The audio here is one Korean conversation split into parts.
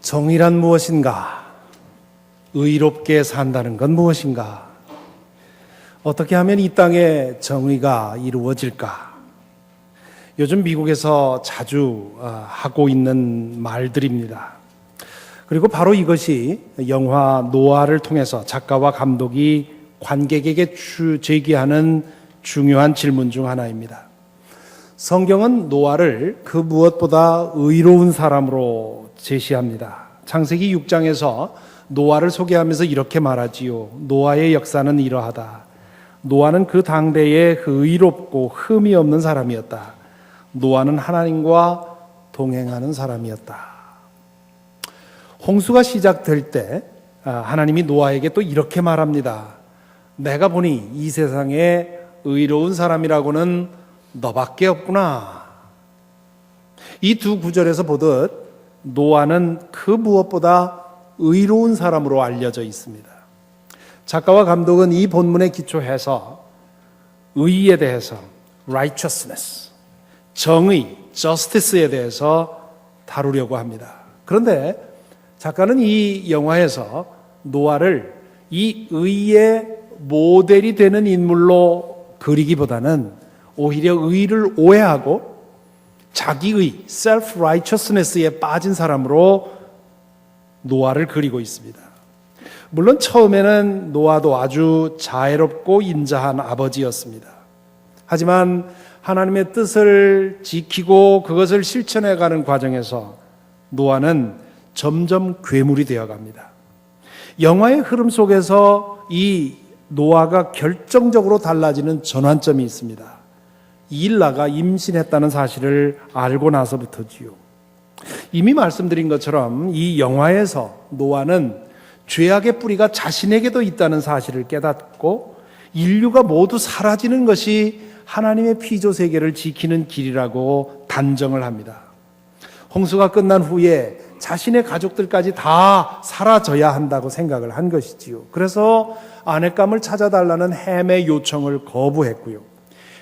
정의란 무엇인가? 의롭게 산다는 건 무엇인가? 어떻게 하면 이 땅에 정의가 이루어질까? 요즘 미국에서 자주 하고 있는 말들입니다. 그리고 바로 이것이 영화 노아를 통해서 작가와 감독이 관객에게 제기하는 중요한 질문 중 하나입니다. 성경은 노아를 그 무엇보다 의로운 사람으로 제시합니다. 창세기 6장에서 노아를 소개하면서 이렇게 말하지요. 노아의 역사는 이러하다. 노아는 그 당대에 의롭고 흠이 없는 사람이었다. 노아는 하나님과 동행하는 사람이었다. 홍수가 시작될 때 하나님이 노아에게 또 이렇게 말합니다. 내가 보니 이 세상에 의로운 사람이라고는 너밖에 없구나. 이 두 구절에서 보듯 노아는 그 무엇보다 의로운 사람으로 알려져 있습니다. 작가와 감독은 이 본문에 기초해서 의에 대해서 righteousness, 정의, justice에 대해서 다루려고 합니다. 그런데 작가는 이 영화에서 노아를 이 의의 모델이 되는 인물로 그리기보다는 오히려 의를 오해하고 자기의 self-righteousness에 빠진 사람으로 노아를 그리고 있습니다. 물론 처음에는 노아도 아주 자애롭고 인자한 아버지였습니다. 하지만 하나님의 뜻을 지키고 그것을 실천해가는 과정에서 노아는 점점 괴물이 되어갑니다. 영화의 흐름 속에서 이 노아가 결정적으로 달라지는 전환점이 있습니다. 일라가 임신했다는 사실을 알고 나서부터지요. 이미 말씀드린 것처럼 이 영화에서 노아는 죄악의 뿌리가 자신에게도 있다는 사실을 깨닫고 인류가 모두 사라지는 것이 하나님의 피조 세계를 지키는 길이라고 단정을 합니다. 홍수가 끝난 후에 자신의 가족들까지 다 사라져야 한다고 생각을 한 것이지요. 그래서 아내감을 찾아달라는 햄의 요청을 거부했고요.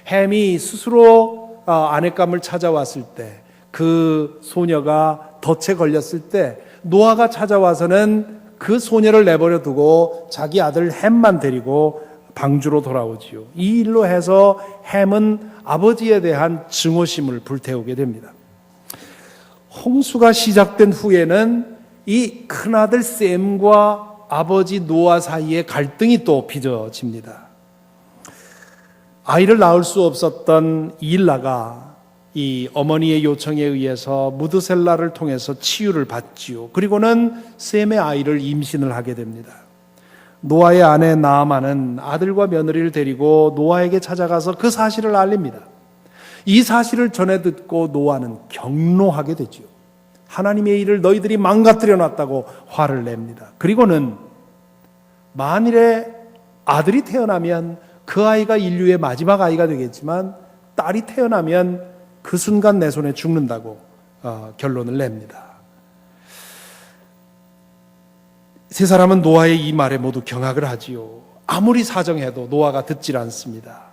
햄이 스스로 아내감을 찾아왔을 때, 그 소녀가 덫에 걸렸을 때 노아가 찾아와서는 그 소녀를 내버려 두고 자기 아들 햄만 데리고 방주로 돌아오지요. 이 일로 해서 햄은 아버지에 대한 증오심을 불태우게 됩니다. 홍수가 시작된 후에는 이 큰아들 셈과 아버지 노아 사이에 갈등이 또 빚어집니다. 아이를 낳을 수 없었던 일라가 이 어머니의 요청에 의해서 무드셀라를 통해서 치유를 받지요. 그리고는 셈의 아이를 임신을 하게 됩니다. 노아의 아내 나아만은 아들과 며느리를 데리고 노아에게 찾아가서 그 사실을 알립니다. 이 사실을 전해 듣고 노아는 경노하게 되지요. 하나님의 일을 너희들이 망가뜨려 놨다고 화를 냅니다. 그리고는 만일에 아들이 태어나면 그 아이가 인류의 마지막 아이가 되겠지만 딸이 태어나면 그 순간 내 손에 죽는다고 결론을 냅니다. 세 사람은 노아의 이 말에 모두 경악을 하지요. 아무리 사정해도 노아가 듣질 않습니다.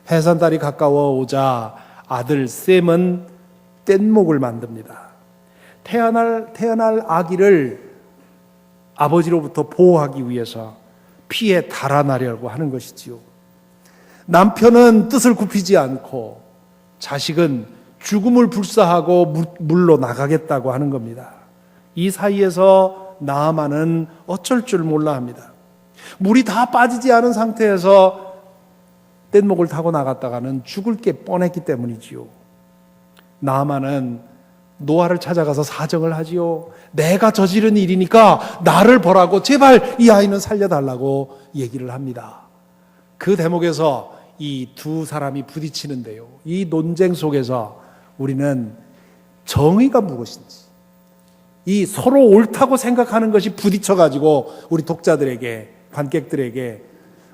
해산달이 가까워 오자 아들 셈은 뗏목을 만듭니다. 태어날 아기를 아버지로부터 보호하기 위해서 피에 달아나려고 하는 것이지요. 남편은 뜻을 굽히지 않고 자식은 죽음을 불사하고 물로 나가겠다고 하는 겁니다. 이 사이에서 나아만은 어쩔 줄 몰라 합니다. 물이 다 빠지지 않은 상태에서 뗏목을 타고 나갔다가는 죽을 게 뻔했기 때문이지요. 나아만은 노아를 찾아가서 사정을 하지요. 내가 저지른 일이니까 나를 보라고 제발 이 아이는 살려달라고 얘기를 합니다. 그 대목에서 이 두 사람이 부딪히는데요. 이 논쟁 속에서 우리는 정의가 무엇인지, 이 서로 옳다고 생각하는 것이 부딪혀가지고 우리 독자들에게, 관객들에게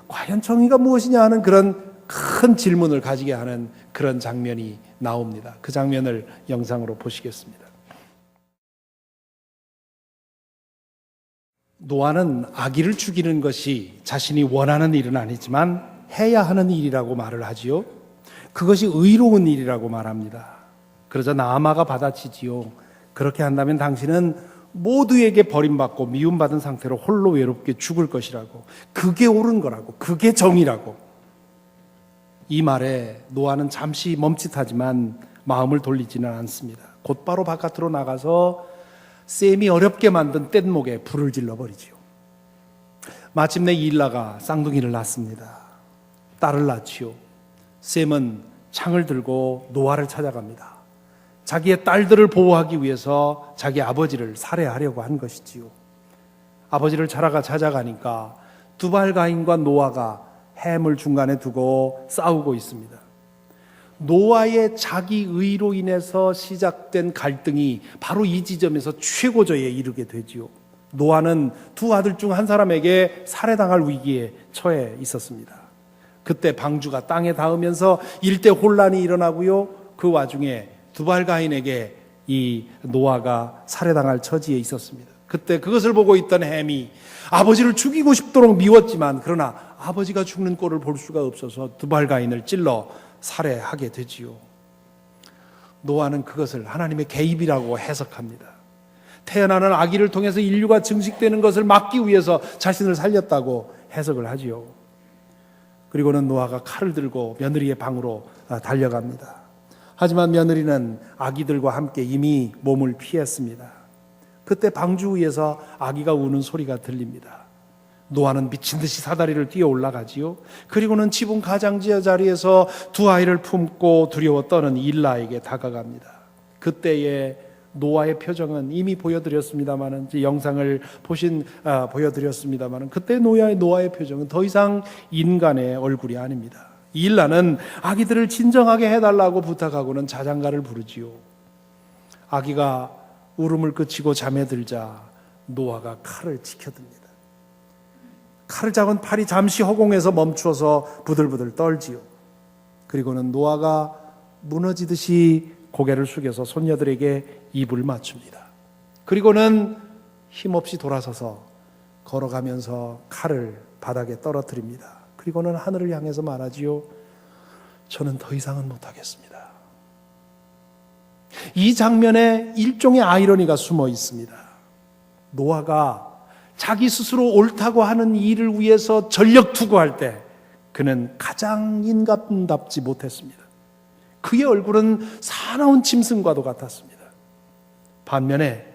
과연 정의가 무엇이냐 하는 그런 큰 질문을 가지게 하는 그런 장면이 나옵니다. 그 장면을 영상으로 보시겠습니다. 노아는 아기를 죽이는 것이 자신이 원하는 일은 아니지만 해야 하는 일이라고 말을 하지요. 그것이 의로운 일이라고 말합니다. 그러자 나아마가 받아치지요. 그렇게 한다면 당신은 모두에게 버림받고 미움받은 상태로 홀로 외롭게 죽을 것이라고. 그게 옳은 거라고. 그게 정의라고. 이 말에 노아는 잠시 멈칫하지만 마음을 돌리지는 않습니다. 곧바로 바깥으로 나가서 셈이 어렵게 만든 뗏목에 불을 질러버리지요. 마침내 일라가 쌍둥이를 낳습니다. 딸을 낳지요. 셈은 창을 들고 노아를 찾아갑니다. 자기의 딸들을 보호하기 위해서 자기 아버지를 살해하려고 한 것이지요. 아버지를 찾아가니까 두발가인과 노아가 햄을 중간에 두고 싸우고 있습니다. 노아의 자기 의로 인해서 시작된 갈등이 바로 이 지점에서 최고조에 이르게 되지요. 노아는 두 아들 중 한 사람에게 살해당할 위기에 처해 있었습니다. 그때 방주가 땅에 닿으면서 일대 혼란이 일어나고요. 그 와중에 두발가인에게 이 노아가 살해당할 처지에 있었습니다. 그때 그것을 보고 있던 햄이 아버지를 죽이고 싶도록 미웠지만 그러나 아버지가 죽는 꼴을 볼 수가 없어서 두발가인을 찔러 살해하게 되지요. 노아는 그것을 하나님의 개입이라고 해석합니다. 태어나는 아기를 통해서 인류가 증식되는 것을 막기 위해서 자신을 살렸다고 해석을 하지요. 그리고는 노아가 칼을 들고 며느리의 방으로 달려갑니다. 하지만 며느리는 아기들과 함께 이미 몸을 피했습니다. 그때 방주 위에서 아기가 우는 소리가 들립니다. 노아는 미친 듯이 사다리를 뛰어 올라가지요. 그리고는 지붕 가장지의 자리에서 두 아이를 품고 두려워 떠는 일라에게 다가갑니다. 그때의 노아의 표정은 이미 보여드렸습니다만은, 영상을 보여드렸습니다만은, 그때 노아의 표정은 더 이상 인간의 얼굴이 아닙니다. 일라는 아기들을 진정하게 해달라고 부탁하고는 자장가를 부르지요. 아기가 울음을 그치고 잠에 들자 노아가 칼을 치켜듭니다. 칼을 잡은 팔이 잠시 허공에서 멈추어서 부들부들 떨지요. 그리고는 노아가 무너지듯이 고개를 숙여서 손녀들에게 입을 맞춥니다. 그리고는 힘없이 돌아서서 걸어가면서 칼을 바닥에 떨어뜨립니다. 그리고는 하늘을 향해서 말하지요. 저는 더 이상은 못하겠습니다. 이 장면에 일종의 아이러니가 숨어 있습니다. 노아가 자기 스스로 옳다고 하는 일을 위해서 전력 투구할 때 그는 가장 인간답지 못했습니다. 그의 얼굴은 사나운 짐승과도 같았습니다. 반면에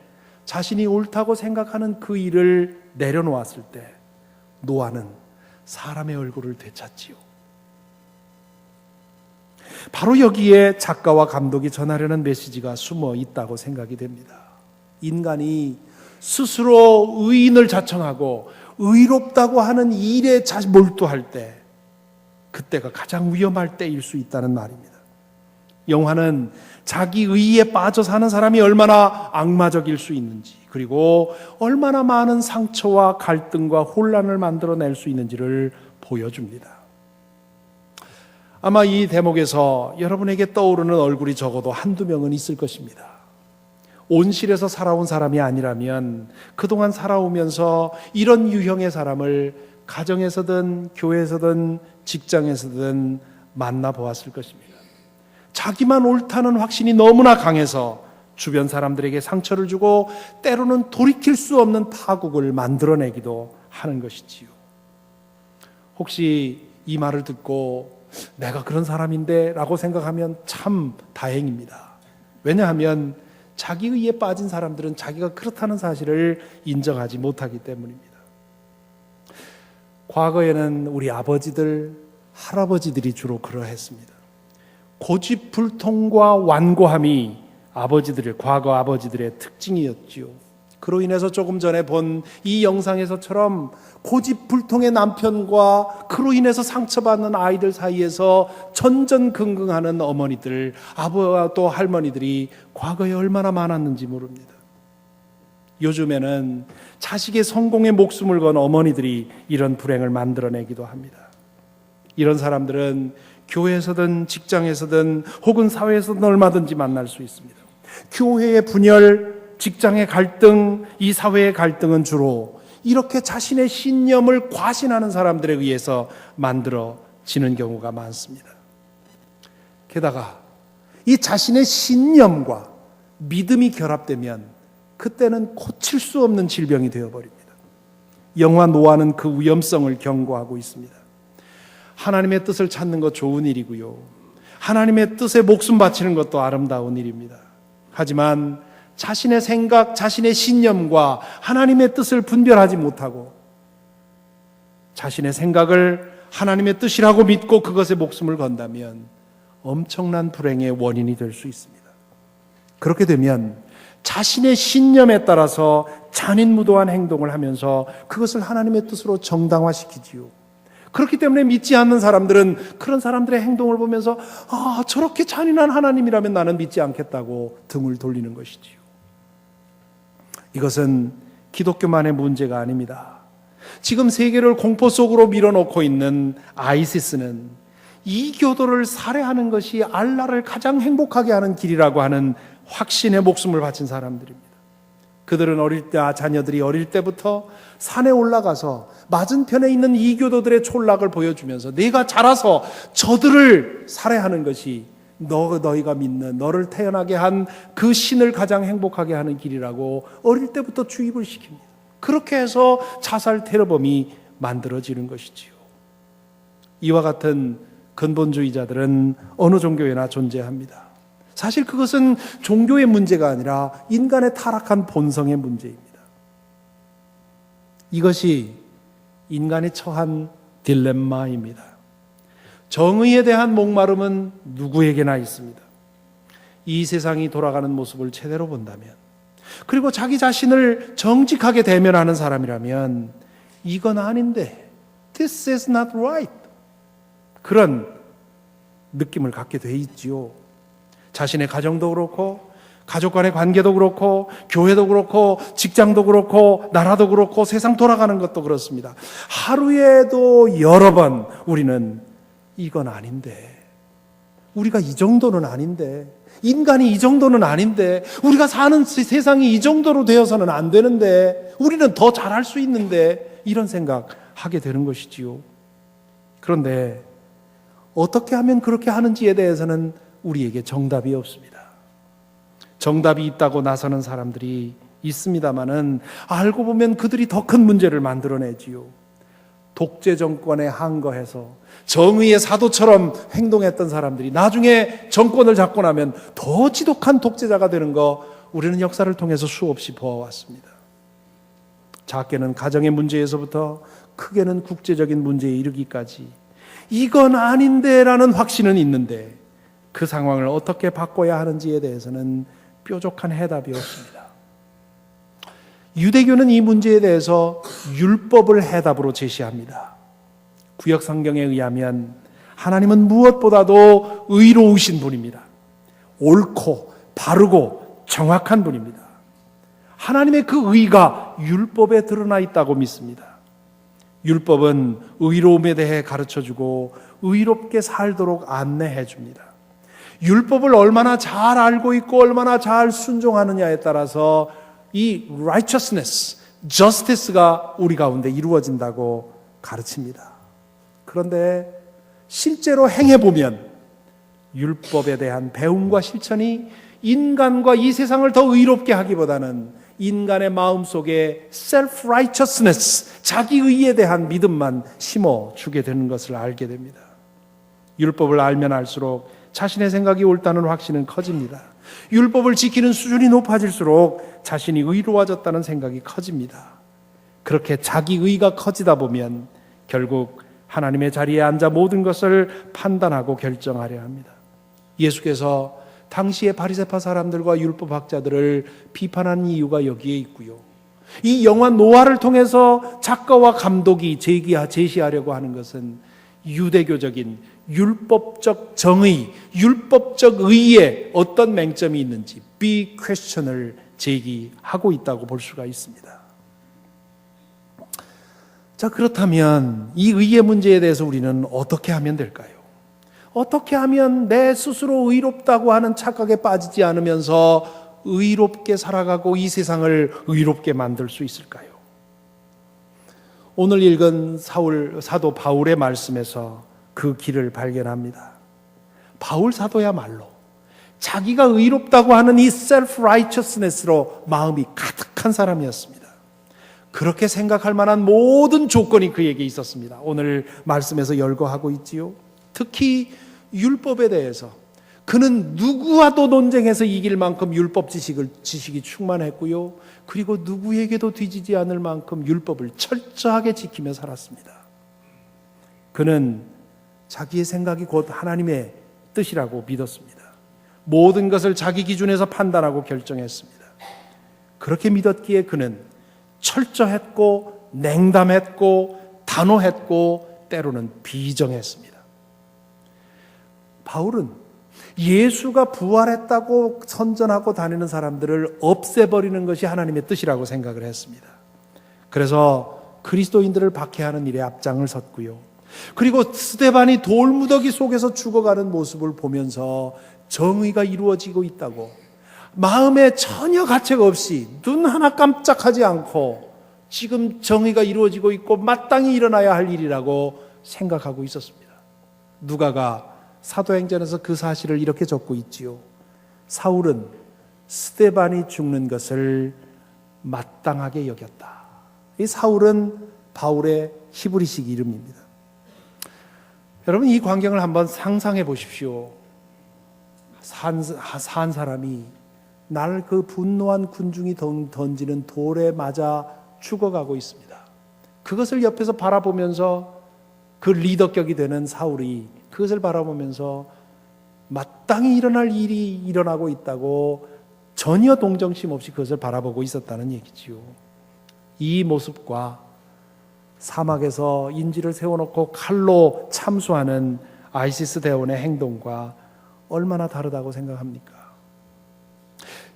자신이 옳다고 생각하는 그 일을 내려놓았을 때 노아는 사람의 얼굴을 되찾지요. 바로 여기에 작가와 감독이 전하려는 메시지가 숨어 있다고 생각이 됩니다. 인간이 스스로 의인을 자청하고 의롭다고 하는 일에 몰두할 때, 그때가 가장 위험할 때일 수 있다는 말입니다. 영화는 자기 의에 빠져 사는 사람이 얼마나 악마적일 수 있는지, 그리고 얼마나 많은 상처와 갈등과 혼란을 만들어낼 수 있는지를 보여줍니다. 아마 이 대목에서 여러분에게 떠오르는 얼굴이 적어도 한두 명은 있을 것입니다. 온실에서 살아온 사람이 아니라면 그동안 살아오면서 이런 유형의 사람을 가정에서든 교회에서든 직장에서든 만나보았을 것입니다. 자기만 옳다는 확신이 너무나 강해서 주변 사람들에게 상처를 주고 때로는 돌이킬 수 없는 파국을 만들어내기도 하는 것이지요. 혹시 이 말을 듣고 내가 그런 사람인데 라고 생각하면 참 다행입니다. 왜냐하면 자기 의에 빠진 사람들은 자기가 그렇다는 사실을 인정하지 못하기 때문입니다. 과거에는 우리 아버지들, 할아버지들이 주로 그러했습니다. 고집불통과 완고함이 과거 아버지들의 특징이었지요. 그로 인해서 조금 전에 본 이 영상에서처럼 고집불통의 남편과 그로 인해서 상처받는 아이들 사이에서 전전긍긍하는 어머니들, 아버와 또 할머니들이 과거에 얼마나 많았는지 모릅니다. 요즘에는 자식의 성공에 목숨을 건 어머니들이 이런 불행을 만들어내기도 합니다. 이런 사람들은 교회에서든 직장에서든 혹은 사회에서든 얼마든지 만날 수 있습니다. 교회의 분열, 직장의 갈등, 이 사회의 갈등은 주로 이렇게 자신의 신념을 과신하는 사람들에 의해서 만들어지는 경우가 많습니다. 게다가 이 자신의 신념과 믿음이 결합되면 그때는 고칠 수 없는 질병이 되어버립니다. 영화 노아는 그 위험성을 경고하고 있습니다. 하나님의 뜻을 찾는 것 좋은 일이고요. 하나님의 뜻에 목숨 바치는 것도 아름다운 일입니다. 하지만 자신의 생각, 자신의 신념과 하나님의 뜻을 분별하지 못하고 자신의 생각을 하나님의 뜻이라고 믿고 그것에 목숨을 건다면 엄청난 불행의 원인이 될 수 있습니다. 그렇게 되면 자신의 신념에 따라서 잔인무도한 행동을 하면서 그것을 하나님의 뜻으로 정당화시키지요. 그렇기 때문에 믿지 않는 사람들은 그런 사람들의 행동을 보면서 저렇게 잔인한 하나님이라면 나는 믿지 않겠다고 등을 돌리는 것이지요. 이것은 기독교만의 문제가 아닙니다. 지금 세계를 공포 속으로 밀어넣고 있는 아이시스는 이 교도를 살해하는 것이 알라를 가장 행복하게 하는 길이라고 하는 확신에 목숨을 바친 사람들입니다. 그들은 어릴 때, 자녀들이 어릴 때부터 산에 올라가서 맞은편에 있는 이 교도들의 촌락을 보여주면서 내가 자라서 저들을 살해하는 것이 너희가 믿는 너를 태어나게 한 그 신을 가장 행복하게 하는 길이라고 어릴 때부터 주입을 시킵니다. 그렇게 해서 자살 테러범이 만들어지는 것이지요. 이와 같은 근본주의자들은 어느 종교에나 존재합니다. 사실 그것은 종교의 문제가 아니라 인간의 타락한 본성의 문제입니다. 이것이 인간이 처한 딜레마입니다. 정의에 대한 목마름은 누구에게나 있습니다. 이 세상이 돌아가는 모습을 제대로 본다면, 그리고 자기 자신을 정직하게 대면하는 사람이라면 이건 아닌데, this is not right, 그런 느낌을 갖게 돼 있지요. 자신의 가정도 그렇고 가족 간의 관계도 그렇고 교회도 그렇고 직장도 그렇고 나라도 그렇고 세상 돌아가는 것도 그렇습니다. 하루에도 여러 번 우리는 이건 아닌데, 우리가 이 정도는 아닌데, 인간이 이 정도는 아닌데, 우리가 사는 세상이 이 정도로 되어서는 안 되는데, 우리는 더 잘할 수 있는데, 이런 생각하게 되는 것이지요. 그런데 어떻게 하면 그렇게 하는지에 대해서는 우리에게 정답이 없습니다. 정답이 있다고 나서는 사람들이 있습니다마는 알고 보면 그들이 더 큰 문제를 만들어내지요. 독재 정권에 항거해서 정의의 사도처럼 행동했던 사람들이 나중에 정권을 잡고 나면 더 지독한 독재자가 되는 거 우리는 역사를 통해서 수없이 보아왔습니다. 작게는 가정의 문제에서부터 크게는 국제적인 문제에 이르기까지 이건 아닌데 라는 확신은 있는데 그 상황을 어떻게 바꿔야 하는지에 대해서는 뾰족한 해답이 없습니다. 유대교는 이 문제에 대해서 율법을 해답으로 제시합니다. 구약 성경에 의하면 하나님은 무엇보다도 의로우신 분입니다. 옳고 바르고 정확한 분입니다. 하나님의 그 의가 율법에 드러나 있다고 믿습니다. 율법은 의로움에 대해 가르쳐주고 의롭게 살도록 안내해 줍니다. 율법을 얼마나 잘 알고 있고 얼마나 잘 순종하느냐에 따라서 이 righteousness, justice가 우리 가운데 이루어진다고 가르칩니다. 그런데 실제로 행해보면 율법에 대한 배움과 실천이 인간과 이 세상을 더 의롭게 하기보다는 인간의 마음속에 self-righteousness, 자기의에 대한 믿음만 심어주게 되는 것을 알게 됩니다. 율법을 알면 알수록 자신의 생각이 옳다는 확신은 커집니다. 율법을 지키는 수준이 높아질수록 자신이 의로워졌다는 생각이 커집니다. 그렇게 자기의가 커지다 보면 결국 하나님의 자리에 앉아 모든 것을 판단하고 결정하려 합니다. 예수께서 당시의 바리새파 사람들과 율법학자들을 비판한 이유가 여기에 있고요. 이 영화 노아를 통해서 작가와 감독이 제시하려고 하는 것은 유대교적인 율법적 정의, 율법적 의에 어떤 맹점이 있는지 B 퀘스천을 제기하고 있다고 볼 수가 있습니다. 자, 그렇다면 이 의의 문제에 대해서 우리는 어떻게 하면 될까요? 어떻게 하면 내 스스로 의롭다고 하는 착각에 빠지지 않으면서 의롭게 살아가고 이 세상을 의롭게 만들 수 있을까요? 오늘 읽은 사도 바울의 말씀에서 그 길을 발견합니다. 바울 사도야말로 자기가 의롭다고 하는 이 self-righteousness로 마음이 가득한 사람이었습니다. 그렇게 생각할 만한 모든 조건이 그에게 있었습니다. 오늘 말씀에서 열거하고 있지요. 특히 율법에 대해서 그는 누구와도 논쟁해서 이길 만큼 율법 지식이 충만했고요. 그리고 누구에게도 뒤지지 않을 만큼 율법을 철저하게 지키며 살았습니다. 그는 자기의 생각이 곧 하나님의 뜻이라고 믿었습니다. 모든 것을 자기 기준에서 판단하고 결정했습니다. 그렇게 믿었기에 그는 철저했고 냉담했고 단호했고 때로는 비정했습니다. 바울은 예수가 부활했다고 선전하고 다니는 사람들을 없애버리는 것이 하나님의 뜻이라고 생각을 했습니다. 그래서 그리스도인들을 박해하는 일에 앞장을 섰고요. 그리고 스데반이 돌무더기 속에서 죽어가는 모습을 보면서 정의가 이루어지고 있다고 마음에 전혀 가책 없이 눈 하나 깜짝하지 않고 지금 정의가 이루어지고 있고 마땅히 일어나야 할 일이라고 생각하고 있었습니다. 누가가 사도행전에서 그 사실을 이렇게 적고 있지요. 사울은 스데반이 죽는 것을 마땅하게 여겼다. 이 사울은 바울의 히브리식 이름입니다. 여러분, 이 광경을 한번 상상해 보십시오. 산 사람이 날 그 분노한 군중이 던지는 돌에 맞아 죽어가고 있습니다. 그것을 옆에서 바라보면서 그 리더격이 되는 사울이 그것을 바라보면서 마땅히 일어날 일이 일어나고 있다고 전혀 동정심 없이 그것을 바라보고 있었다는 얘기지요. 이 모습과 사막에서 인질을 세워놓고 칼로 참수하는 아이시스 대원의 행동과 얼마나 다르다고 생각합니까?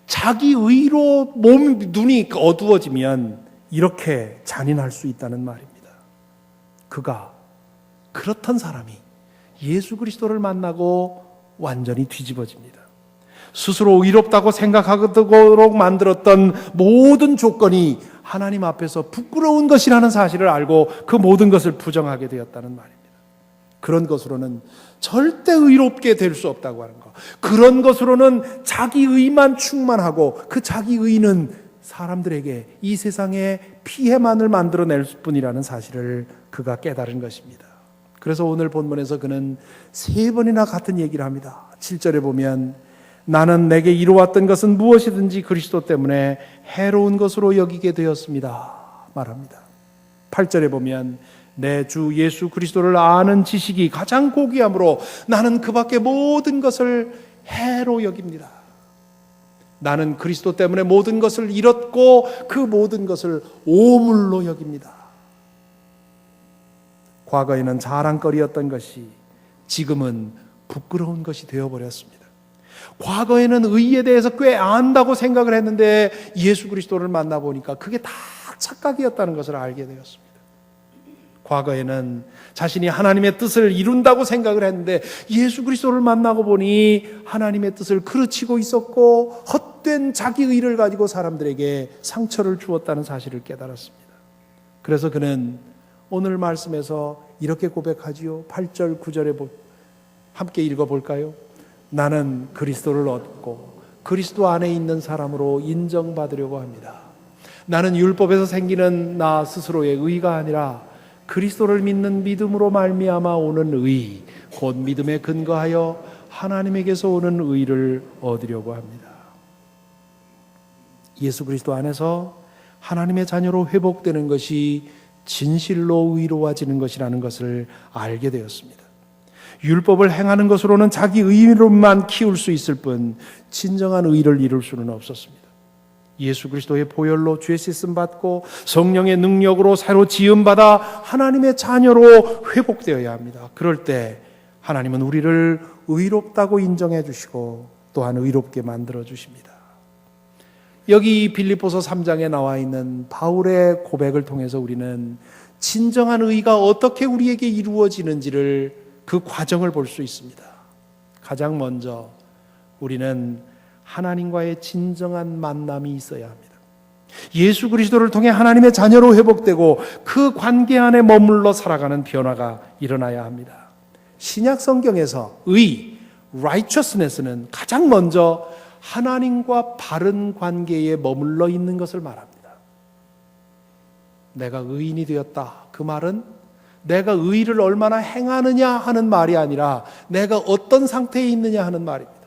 자기 의로 눈이 어두워지면 이렇게 잔인할 수 있다는 말입니다. 그가 그렇던 사람이 예수 그리스도를 만나고 완전히 뒤집어집니다. 스스로 의롭다고 생각하도록 만들었던 모든 조건이 하나님 앞에서 부끄러운 것이라는 사실을 알고 그 모든 것을 부정하게 되었다는 말입니다. 그런 것으로는 절대 의롭게 될 수 없다고 하는 것. 그런 것으로는 자기 의만 충만하고 그 자기 의는 사람들에게 이 세상에 피해만을 만들어낼 뿐이라는 사실을 그가 깨달은 것입니다. 그래서 오늘 본문에서 그는 3번이나 같은 얘기를 합니다. 7절에 보면 나는 내게 이루어왔던 것은 무엇이든지 그리스도 때문에 해로운 것으로 여기게 되었습니다 말합니다. 8절에 보면 내 주 예수 그리스도를 아는 지식이 가장 고귀함으로 나는 그 밖에 모든 것을 해로 여깁니다. 나는 그리스도 때문에 모든 것을 잃었고 그 모든 것을 오물로 여깁니다. 과거에는 자랑거리였던 것이 지금은 부끄러운 것이 되어버렸습니다. 과거에는 의에 대해서 꽤 안다고 생각을 했는데 예수 그리스도를 만나보니까 그게 다 착각이었다는 것을 알게 되었습니다. 과거에는 자신이 하나님의 뜻을 이룬다고 생각을 했는데 예수 그리스도를 만나고 보니 하나님의 뜻을 그르치고 있었고 헛된 자기 의를 가지고 사람들에게 상처를 주었다는 사실을 깨달았습니다. 그래서 그는 오늘 말씀에서 이렇게 고백하지요. 8절 9절에 함께 읽어볼까요? 나는 그리스도를 얻고 그리스도 안에 있는 사람으로 인정받으려고 합니다. 나는 율법에서 생기는 나 스스로의 의가 아니라 그리스도를 믿는 믿음으로 말미암아 오는 의, 곧 믿음에 근거하여 하나님에게서 오는 의를 얻으려고 합니다. 예수 그리스도 안에서 하나님의 자녀로 회복되는 것이 진실로 의로워지는 것이라는 것을 알게 되었습니다. 율법을 행하는 것으로는 자기 의로만 키울 수 있을 뿐 진정한 의를 이룰 수는 없었습니다. 예수 그리스도의 보혈로 죄 씻음 받고 성령의 능력으로 새로 지음받아 하나님의 자녀로 회복되어야 합니다. 그럴 때 하나님은 우리를 의롭다고 인정해 주시고 또한 의롭게 만들어 주십니다. 여기 빌립보서 3장에 나와 있는 바울의 고백을 통해서 우리는 진정한 의가 어떻게 우리에게 이루어지는지를 그 과정을 볼 수 있습니다. 가장 먼저 우리는 하나님과의 진정한 만남이 있어야 합니다. 예수 그리스도를 통해 하나님의 자녀로 회복되고 그 관계 안에 머물러 살아가는 변화가 일어나야 합니다. 신약 성경에서 의, righteousness는 가장 먼저 하나님과 바른 관계에 머물러 있는 것을 말합니다. 내가 의인이 되었다. 그 말은 내가 의를 얼마나 행하느냐 하는 말이 아니라 내가 어떤 상태에 있느냐 하는 말입니다.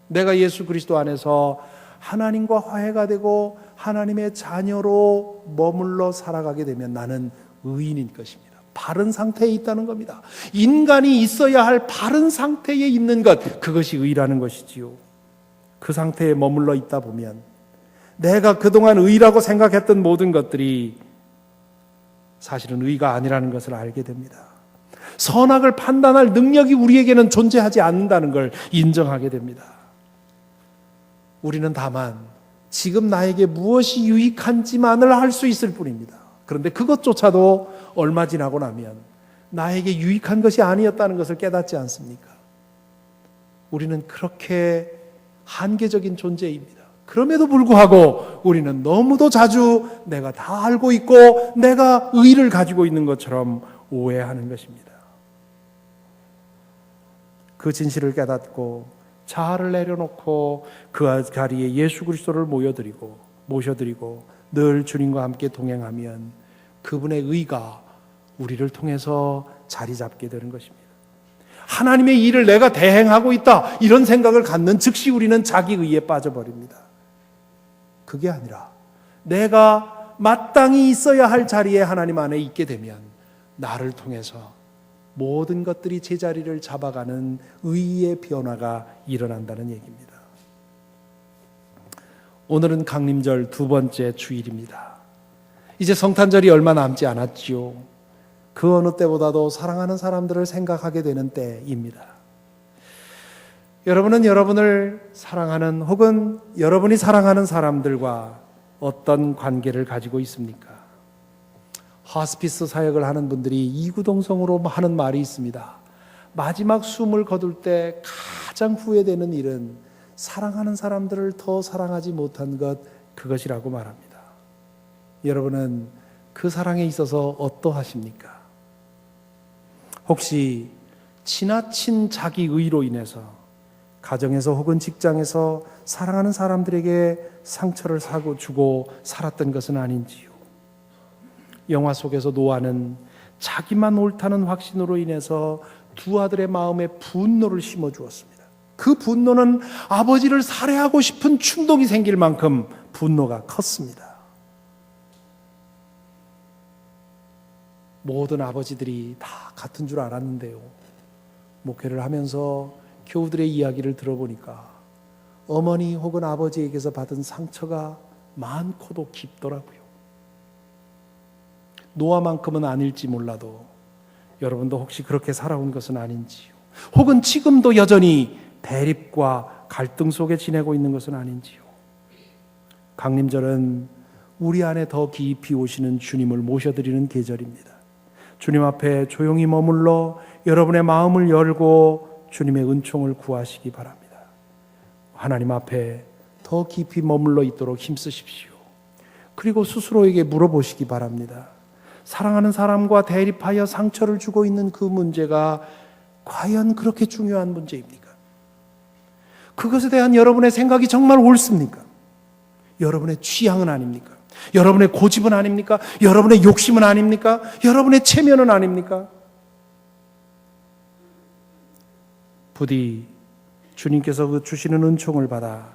내가 예수 그리스도 안에서 하나님과 화해가 되고 하나님의 자녀로 머물러 살아가게 되면 나는 의인인 것입니다. 바른 상태에 있다는 겁니다. 인간이 있어야 할 바른 상태에 있는 것, 그것이 의라는 것이지요. 그 상태에 머물러 있다 보면 내가 그동안 의라고 생각했던 모든 것들이 사실은 의가 아니라는 것을 알게 됩니다. 선악을 판단할 능력이 우리에게는 존재하지 않는다는 걸 인정하게 됩니다. 우리는 다만 지금 나에게 무엇이 유익한지만을 할 수 있을 뿐입니다. 그런데 그것조차도 얼마 지나고 나면 나에게 유익한 것이 아니었다는 것을 깨닫지 않습니까? 우리는 그렇게 한계적인 존재입니다. 그럼에도 불구하고 우리는 너무도 자주 내가 다 알고 있고 내가 의를 가지고 있는 것처럼 오해하는 것입니다. 그 진실을 깨닫고 자아를 내려놓고 그 자리에 예수 그리스도를 모셔드리고 늘 주님과 함께 동행하면 그분의 의가 우리를 통해서 자리 잡게 되는 것입니다. 하나님의 일을 내가 대행하고 있다 이런 생각을 갖는 즉시 우리는 자기 의에 빠져버립니다. 그게 아니라 내가 마땅히 있어야 할 자리에 하나님 안에 있게 되면 나를 통해서 모든 것들이 제자리를 잡아가는 의의 변화가 일어난다는 얘기입니다. 오늘은 강림절 두 번째 주일입니다. 이제 성탄절이 얼마 남지 않았지요. 그 어느 때보다도 사랑하는 사람들을 생각하게 되는 때입니다. 여러분은 여러분을 사랑하는 혹은 여러분이 사랑하는 사람들과 어떤 관계를 가지고 있습니까? 호스피스 사역을 하는 분들이 이구동성으로 하는 말이 있습니다. 마지막 숨을 거둘 때 가장 후회되는 일은 사랑하는 사람들을 더 사랑하지 못한 것, 그것이라고 말합니다. 여러분은 그 사랑에 있어서 어떠하십니까? 혹시 지나친 자기 의로 인해서 가정에서 혹은 직장에서 사랑하는 사람들에게 상처를 주고 살았던 것은 아닌지요? 영화 속에서 노아는 자기만 옳다는 확신으로 인해서 두 아들의 마음에 분노를 심어주었습니다. 그 분노는 아버지를 살해하고 싶은 충동이 생길 만큼 분노가 컸습니다. 모든 아버지들이 다 같은 줄 알았는데요. 목회를 하면서 교우들의 이야기를 들어보니까 어머니 혹은 아버지에게서 받은 상처가 많고도 깊더라고요. 노아만큼은 아닐지 몰라도 여러분도 혹시 그렇게 살아온 것은 아닌지요? 혹은 지금도 여전히 대립과 갈등 속에 지내고 있는 것은 아닌지요? 강림절은 우리 안에 더 깊이 오시는 주님을 모셔드리는 계절입니다. 주님 앞에 조용히 머물러 여러분의 마음을 열고 주님의 은총을 구하시기 바랍니다. 하나님 앞에 더 깊이 머물러 있도록 힘쓰십시오. 그리고 스스로에게 물어보시기 바랍니다. 사랑하는 사람과 대립하여 상처를 주고 있는 그 문제가 과연 그렇게 중요한 문제입니까? 그것에 대한 여러분의 생각이 정말 옳습니까? 여러분의 취향은 아닙니까? 여러분의 고집은 아닙니까? 여러분의 욕심은 아닙니까? 여러분의 체면은 아닙니까? 부디 주님께서 그 주시는 은총을 받아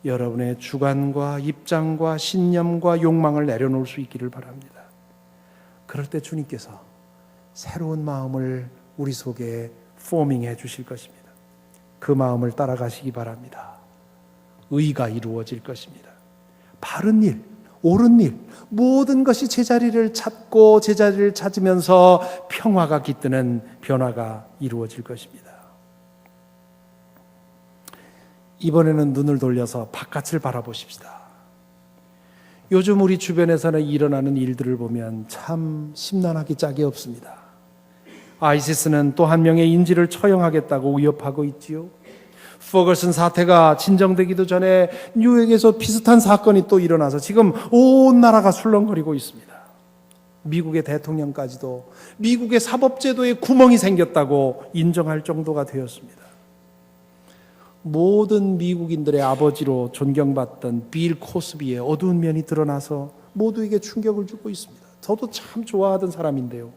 여러분의 주관과 입장과 신념과 욕망을 내려놓을 수 있기를 바랍니다. 그럴 때 주님께서 새로운 마음을 우리 속에 포밍해 주실 것입니다. 그 마음을 따라가시기 바랍니다. 의가 이루어질 것입니다. 바른 일, 옳은 일, 모든 것이 제자리를 찾고 제자리를 찾으면서 평화가 깃드는 변화가 이루어질 것입니다. 이번에는 눈을 돌려서 바깥을 바라보십시다. 요즘 우리 주변에서는 일어나는 일들을 보면 참 심란하기 짝이 없습니다. 아이시스는 또 한 명의 인질을 처형하겠다고 위협하고 있지요. 퍼거슨 사태가 진정되기도 전에 뉴욕에서 비슷한 사건이 또 일어나서 지금 온 나라가 술렁거리고 있습니다. 미국의 대통령까지도 미국의 사법제도에 구멍이 생겼다고 인정할 정도가 되었습니다. 모든 미국인들의 아버지로 존경받던 빌 코스비의 어두운 면이 드러나서 모두에게 충격을 주고 있습니다. 저도 참 좋아하던 사람인데요.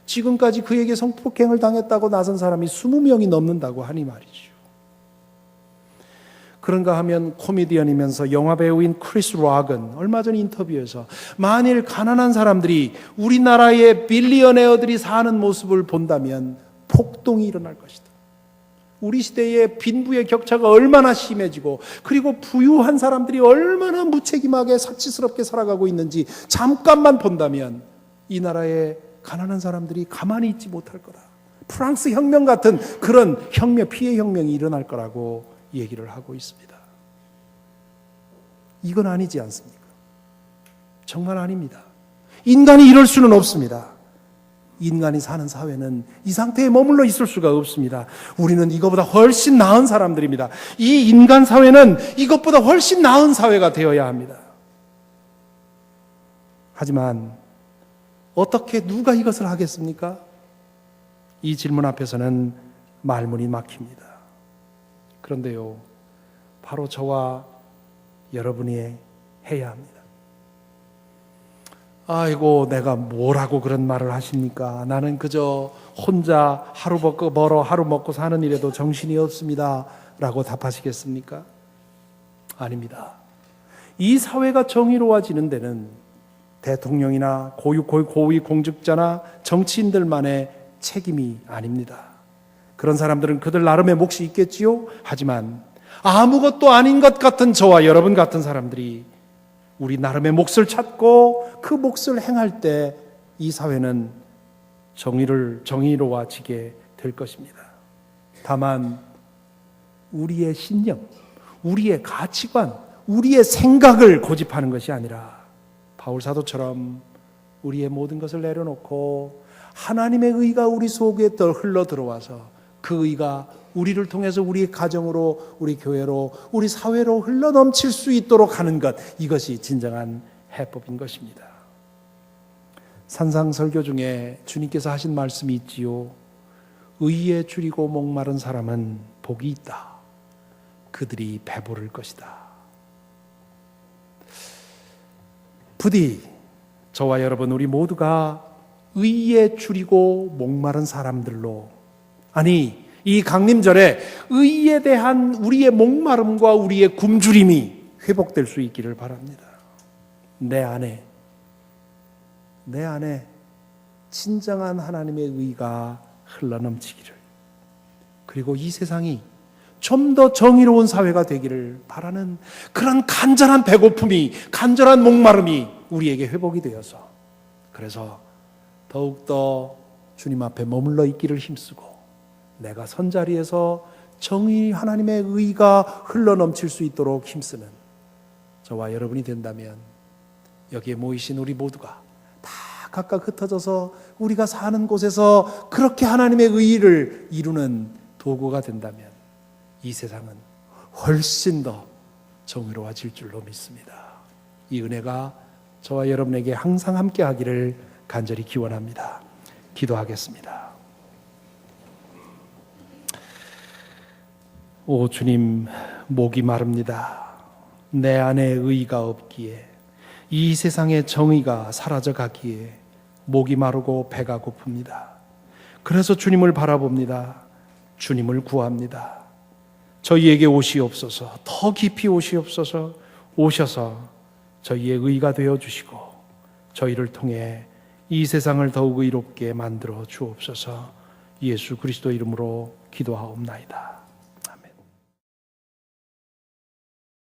지금까지 그에게 성폭행을 당했다고 나선 사람이 20명이 넘는다고 하니 말이죠. 그런가 하면 코미디언이면서 영화배우인 크리스 락은 얼마 전 인터뷰에서 만일 가난한 사람들이 우리나라의 빌리어네어들이 사는 모습을 본다면 폭동이 일어날 것이다. 우리 시대의 빈부의 격차가 얼마나 심해지고 그리고 부유한 사람들이 얼마나 무책임하게 사치스럽게 살아가고 있는지 잠깐만 본다면 이 나라의 가난한 사람들이 가만히 있지 못할 거다. 프랑스 혁명 같은 그런 혁명, 피해 혁명이 일어날 거라고 얘기를 하고 있습니다. 이건 아니지 않습니까? 정말 아닙니다. 인간이 이럴 수는 없습니다. 인간이 사는 사회는 이 상태에 머물러 있을 수가 없습니다. 우리는 이것보다 훨씬 나은 사람들입니다. 이 인간 사회는 이것보다 훨씬 나은 사회가 되어야 합니다. 하지만 어떻게 누가 이것을 하겠습니까? 이 질문 앞에서는 말문이 막힙니다. 그런데요, 바로 저와 여러분이 해야 합니다. 아이고, 내가 뭐라고 그런 말을 하십니까? 나는 그저 혼자 하루 먹고 사는 일에도 정신이 없습니다. 라고 답하시겠습니까? 아닙니다. 이 사회가 정의로워지는 데는 대통령이나 고위 공직자나 정치인들만의 책임이 아닙니다. 그런 사람들은 그들 나름의 몫이 있겠지요. 하지만 아무것도 아닌 것 같은 저와 여러분 같은 사람들이 우리 나름의 몫을 찾고 그 몫을 행할 때 이 사회는 정의로워지게 될 것입니다. 다만 우리의 신념, 우리의 가치관, 우리의 생각을 고집하는 것이 아니라 바울 사도처럼 우리의 모든 것을 내려놓고 하나님의 의가 우리 속에 흘러 들어와서 그 의가 우리를 통해서 우리 가정으로, 우리 교회로, 우리 사회로 흘러넘칠 수 있도록 하는 것, 이것이 진정한 해법인 것입니다. 산상설교 중에 주님께서 하신 말씀이 있지요. 의에 줄이고 목마른 사람은 복이 있다. 그들이 배부를 것이다. 부디 저와 여러분 우리 모두가 의에 줄이고 목마른 사람들로, 아니 이 강림절에 의에 대한 우리의 목마름과 우리의 굶주림이 회복될 수 있기를 바랍니다. 내 안에 진정한 하나님의 의가 흘러넘치기를, 그리고 이 세상이 좀 더 정의로운 사회가 되기를 바라는 그런 간절한 배고픔이, 간절한 목마름이 우리에게 회복이 되어서, 그래서 더욱더 주님 앞에 머물러 있기를 힘쓰고 내가 선자리에서 정의, 하나님의 의가 흘러넘칠 수 있도록 힘쓰는 저와 여러분이 된다면 여기에 모이신 우리 모두가 다 각각 흩어져서 우리가 사는 곳에서 그렇게 하나님의 의를 이루는 도구가 된다면 이 세상은 훨씬 더 정의로워질 줄로 믿습니다. 이 은혜가 저와 여러분에게 항상 함께 하기를 간절히 기원합니다. 기도하겠습니다. 오 주님, 목이 마릅니다. 내 안에 의가 없기에, 이 세상의 정의가 사라져 가기에 목이 마르고 배가 고픕니다. 그래서 주님을 바라봅니다. 주님을 구합니다. 저희에게 오시옵소서, 더 깊이 오시옵소서, 오셔서 저희의 의가 되어 주시고 저희를 통해 이 세상을 더욱 의롭게 만들어 주옵소서. 예수 그리스도 이름으로 기도하옵나이다.